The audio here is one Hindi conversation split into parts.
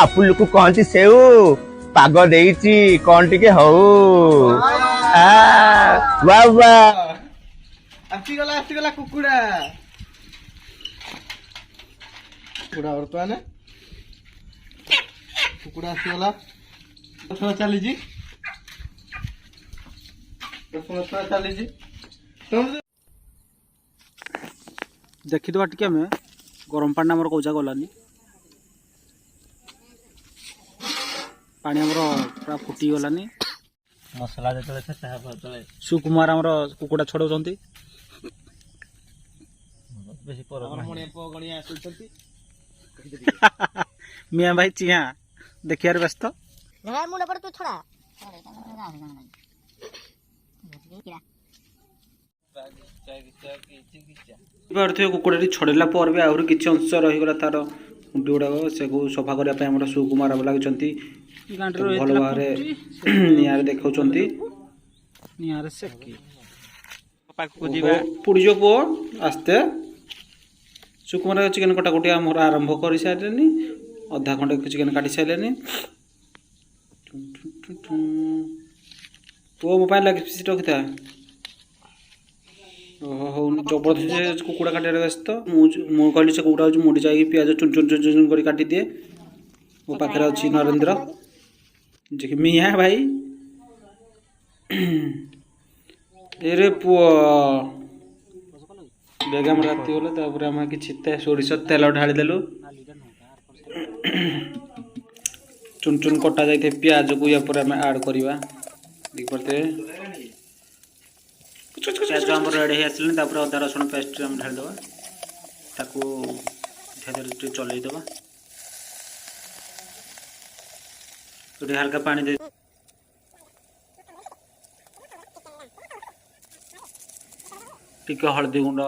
आपुल को कहती सेऊ पाग देइची कौन टिके हऊ वाह वाह आसीगला कुकुड़ा कुकुड़ा बर्तमान कुकुड़ा आसीगला दर्शन चली देखीदे टिके आम गरम पानी आमर कौजा गलानी पानी आमर पूरा फुटी गलानी मसला जो सुकुमार आमर कुकुड़ा छड़ाउछंती मियाँ भाई चिया देखियार व्यस्त कुकुड़ा छड़ेला पर भी आहरी किसी अंश रहीगला तार मुंडी गुड़ाक से सफा करने सुकुमार लगे भल भाव निआरे देखा पुड़ीज पुओ आस्ते सुकुमार चिकेन कटाकटी आरंभ कर सारे अधा खंडे चिकेन काटी सारे पुओ मो लगे रखी था हो जबरदस्त कुकुड़ा काटे व्यस्त मुझे कहली से कुकुड़ा मुड़ी जाए पिज चुन चुन चुन चुन कर काटी दिए मो पाखे अच्छी नरेंद्र जी मिया भाई एरे पुओ बेगा राति गले आम कि सोरिष तेल ढाली देलु चुन चुन कटा जाए पिज को या आड करवा देखते प्याज आम रेडी आसले अदा रसुण पेस्ट आम ढालीदे चलईदे हल्का पानी दे टिके हल्दी गुंड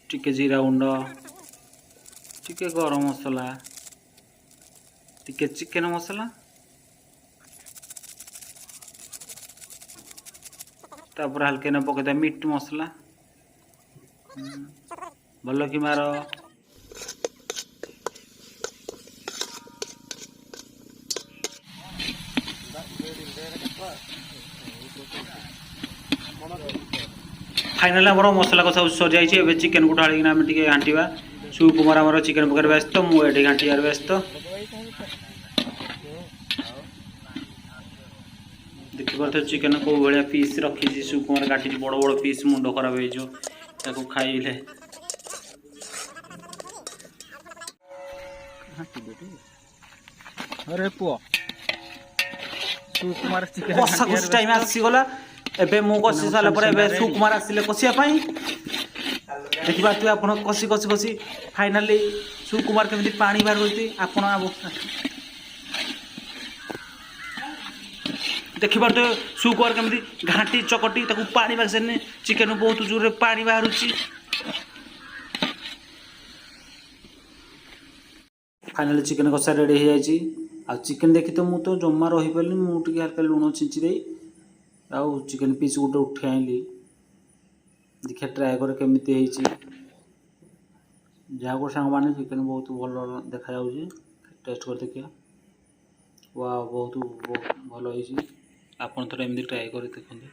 टिके जीरा गुंड टिके गरम मसला टिके चिकेन मसला तापर हल्के न पकईदा मीट मसला भल कि मार फाइनाल आम मसला कषा सर जाइए चिकेन को ढालिना आम टे घाटा सुकुमार आम चिकेन पकड़ व्यस्त मुझे घाटार व्यस्त देखिए चिकेन कौ भाया पीस रखी सुकुमार काटी बड़ बड़ पीस मुंड खराब हो खाइले अरे पुओ सुकुमार चिकेन कषा कषि टाइम आसीगला एबे मु कषि सारा पर एबे सुकुमार आसिले कषिया पाई देखिबा तू आपण कषि कषि कषि फाइनली सुकुमार केमिति पानी बाहर होती आपण देखिबार तो सुकुमार केमिति घाटी चकटी ताकू पानी बाहर चिकेन बहुत जोर पानी बाहर फाइनली चिकेन कषा रेडी हो जाए आ चिकेन देखी तो मुझे जमा रही पारे मुझे हल्का लुण छिंची दे आउ चिकेन पीस गोटे उठे आइली देखिए ट्राए कर केमी जहाँ को सांग मैंने चिकेन बहुत भल देखा टेस्ट कर देखिए वाह बहुत भल आपन थोड़ा एमती ट्राए कर देखते।